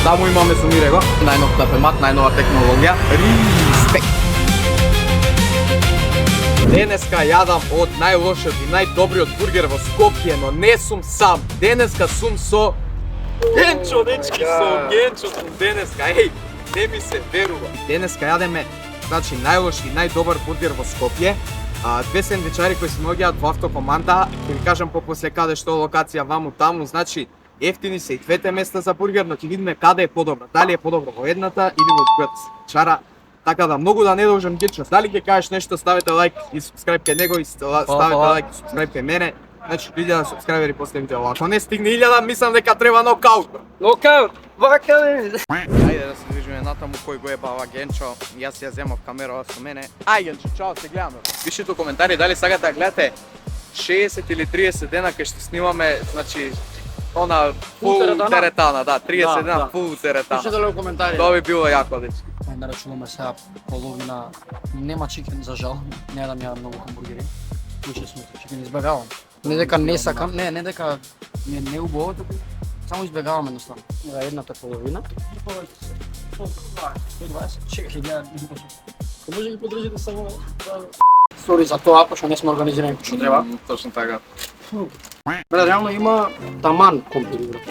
Таму имаме Сумирего, најнов тапемат, најнова технологија. Респект! Денеска јадам од најлошиот и најдобриот бургер во Скопје, но не сум сам. Денеска сум со Генчо, дечки, со Генчо сум денеска. Еј, не ми се верува. Денеска јадеме, значи, најлош и најдобар бургер во Скопје. Две сендвичари кои се наоѓаат во автокоманда, ќе ви кажам попосле каде што локација ваму таму, значи ефтини се и двете места за бургер, но ќе видиме каде е подобро. Дали е подобро во едната или во другата сендвичара. Така да многу да не должам Генчо, дали ќе кажеш нешто, ставете лайк и субскрајб кај него и ставете лайк и субскрајб кај мене. Значи 1000 субскрајбери после видео. Ако не стигне 1000, мислам дека треба нокаут. Нокаут! Вака бе! Ајде да се движиме натаму, кој го ебава Генчо. Јас ја земав камерава со мене. Ај Генчо, чао, се гледаме. Пишете у коментари дали сакате да гледате 60 или 30 дена кај што снимаме, значи она фул теретана, да, 30 дена фул теретана. Пишете ли у коментари? Тоа би било јако, дечки. Ај нарачуваме сега половина, нема чикен за жал, не јадам ја многу хамбургери. Лучше сум чикен избегавам. Не дека не сакам, не дека не убаво, туку само избегавам едноставно. Едната половина. 120, чекай, ја може ги подржите само. Сори за тоа, пошто не сме организирани како што треба. Точно така. Брат, реално има таман компири, брат.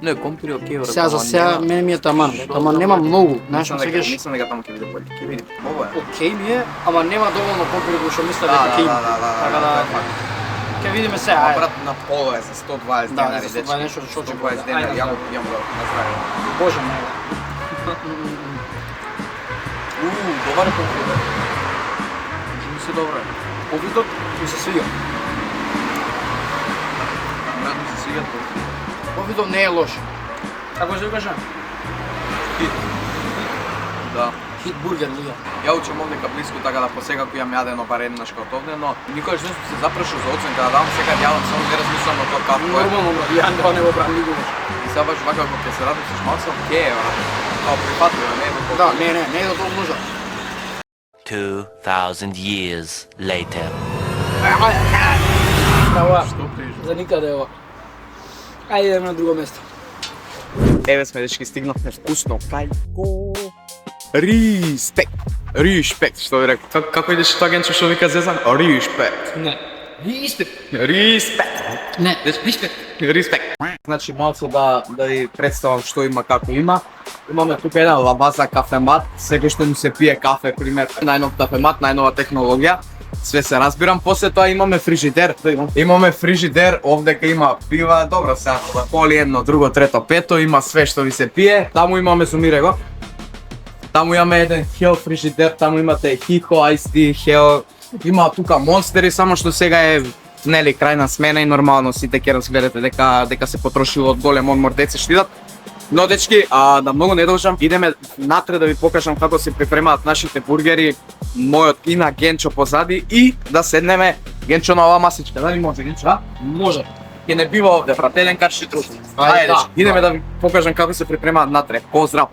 Не, компири окей, брат. Сега за сега мене ми е таман, таман нема многу, знаеш, сегаш. Мислам дека таму ќе биде боле, ќе видим. Ово е. Окей ми е, ама нема доволно компири кои што мислам дека ќе има. Така да ќе видиме сега, ајде. Брат, на поло е за 120 денари, за дечки. 120 нешто што ќе 120 денари, ја го пијам го наздравје. Боже мой. Добар е компир. Ми се добро е. Повидот ми се свиѓа. Брат, ми се свиѓа компир. Повидот не е лош. Како се кажа? Хит. Да. Хит бургер лига. Ја учам овде блиску, така да посекако јам јадено бар еднаш као овде, но никогаш не сум се запрашал за оценка да дам, сега јадам само не размислам на тоа како е. Нормално, брат, ја тоа не го правам никогаш. И сега баш вака кога ќе се размислиш малку, окей, брат. Као прифатливо, не е до толку. Да, не е до толку нужа. 2000 years later. Ова, Што прижу? за никаде ова. Ајде идеме на друго место. Еве сме дечки, стигнавме вкусно кајко. Респект. Респект, што ви рекол. Како идеше тоа Генчо што вика Зезан? Респект. Не. Респект. Респект. Не, респект. Респект. Значи малку да ви представам што има, како има. Имаме тука еден лабаза кафемат, секој што ни се пие кафе, пример, најнов кафемат, најнова технологија. Све се разбирам, после тоа имаме фрижидер. Имаме фрижидер, овдека има пива, добро сега, коли едно, друго, трето, пето, има све што ви се пие. Таму имаме Сумирего. Таму имаме еден хел фрижидер, таму имате Хико, Ice Tea, хел. Има тука монстери, само што сега е нели крајна смена и нормално сите ќе разберете дека се потрошило од голем одмор деца што идат. Но дечки, да многу не должам, идеме натре да ви покажам како се припремаат нашите бургери, мојот и на Генчо позади и да седнеме Генчо на оваа масичка. Дали може Генчо, а? Може. Ќе не бива овде, брат, еден карши друг. Ајде, дечки, идеме да ви покажам како се припремаат натре. Поздрав!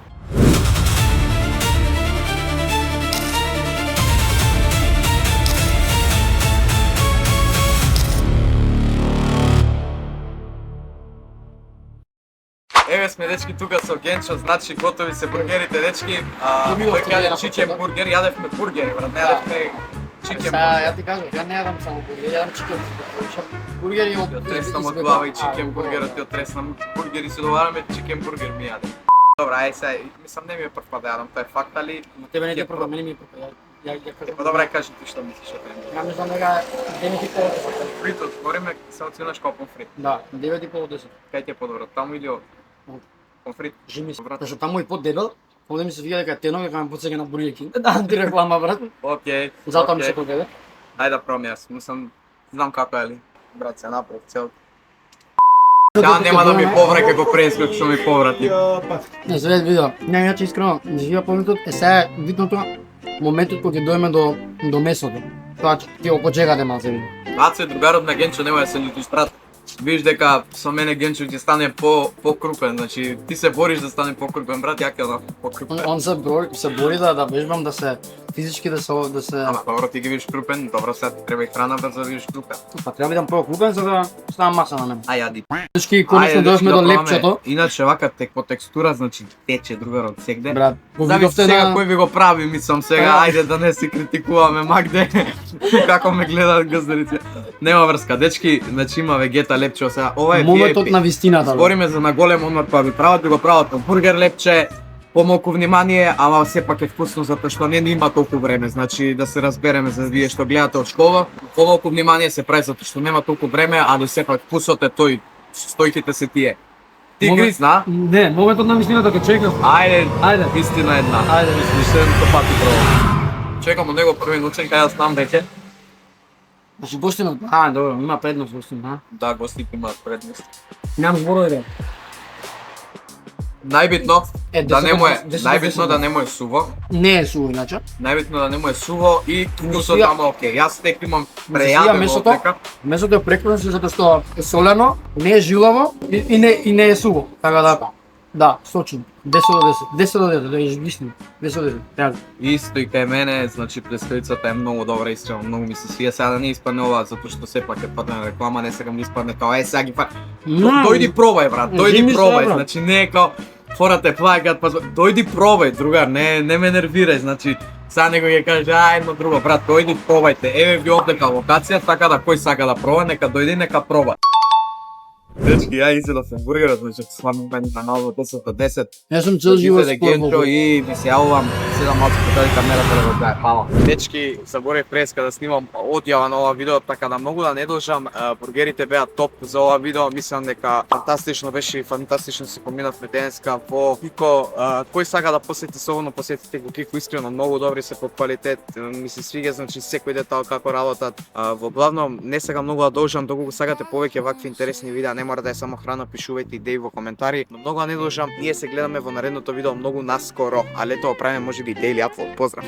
Еве сме дечки тука со Генчо, значи готови се бургерите дечки. Тој каде чикен бургер, јадевме бургери, брат, не јадевме чикен Сега бургер. ја ти кажам, ја не јадам само бургери, јадам чикен. Бургери од Треснам од глава и чикен бургерот ја треснам. Бургери се довараме, чикен бургер ми јадем. Добра, ај сега, мислам не ми е прв пат да јадам, тоа е факт, али Тебе не те прва, мене ми е прва. Ја кажам. па добра, ај кажи ти што мислиш о тоа. Ја мислам дека 9,5. Фритот, гориме се оценаш како помфрит. Да, 9,5 од 10. Кај ти е подобро, таму или помфрит? Жими се. Брат. Зашто таму и поддебел, овде ми се виѓа дека е тено, дека ме потсеќа на Бургер Кинг. Да, ти реклама, брат. Океј. Затоа ми се поддебе. Ајде да пробам јас, мислам, знам како е ли. Брат, се напред, цел. Ја нема да ми повраќа како прескок што ми поврати. Не, за видео. Не, иначе искрено, живеа помнетот е сега видното моментот кога ќе дојме до месото. Тоа ќе го почекате малце видео. Аце, другарот на Генчо нема да се лутиш, брат. Виж дека со мене Генчо ќе стане покрупен, значи ти се бориш да стане покрупен, брат, ја ќе да покрупен. Он се бори да вежбам да се физички да се Ама добро ти ги видиш крупен, добро сега ти треба и храна да видиш крупен. па треба бидам прво клубен за да ставам маса на нем. Ај јади. Дечки, конечно дојавме до лепчето. Иначе вака по текстура, значи тече другар од сегде. Брат, го Зависи видовте сега на кој ви го прави, мислам сега, ајде да не се критикуваме Магде. Како ме гледаат газдарите. Нема врска, дечки, значи има вегета лепче сега. Ова е моментот VIP. на вистината. бе. Збориме за на голем одмор, па ви го прават бургер лепче, помалку внимание, ама сепак е вкусно затоа што не има толку време, значи да се разбереме за вие што гледате од школа, помалку внимание се прави затоа што нема толку време, а да сепак вкусот е тој, стојките се тие. Ти Момент- гризна? Не, моментот на вистината ќе чекам. Ајде, истина една. Ајде. Следното пати прво. Чекам од него први научен, кај јас знам веќе. Значи гостинот, добро, има предност гостинот, Да, гостите имаат предност. Немам зборови. Најбитно да не му е, 10 најбитно да не му е суво. Не е суво иначе. Најбитно да не му е суво и вкусот свија- тамо окей. Јас тек имам свија прејадено месото. одлека. Месото е прекрасно затоа што е солено, не е жилаво и не е суво. Така да, сочно. 10 до 10. 10 до 10, да е вистина. 10 до 10. Реално. Исто и кај мене, значи престојцата е многу добра, искрено многу ми се свија. Сега да не испадне ова затоа што сепак е падна реклама, не сакам да испадне као сега ги дојди пробај брат, дојди Зими пробај. собран. Значи не е као фората е плаќаат, па дојди пробај другар, не ме нервирај, значи сега некој ќе каже едно друго брат, дојди пробајте. Еве ви одлека локација, така да кој сака да проба, нека дојде, нека проба. Дечки, ја изедов бургерот, значи славам на ново 10 од 10. Јас сум цел живот Генчо и ми се јавувам 7 малку каде камерата да го дај. Фала. Дечки, заборев преска да снимам одјава на ова видео, така да многу да не должам. Бургерите беа топ за ова видео. Мислам дека фантастично беше и фантастично се поминавме денеска во Кико. Кој сака да посети Солуно, посетите го Кико, искрено многу добри се по квалитет. Ми се свиѓа, значи секој детал како работат. Во главном не сакам многу да должам, доколку сакате повеќе вакви интересни видеа, не мора да е само храна, пишувајте идеи во коментари. Но многу не должам, ние се гледаме во наредното видео многу наскоро, а лето правиме можеби daily upload. Поздрав!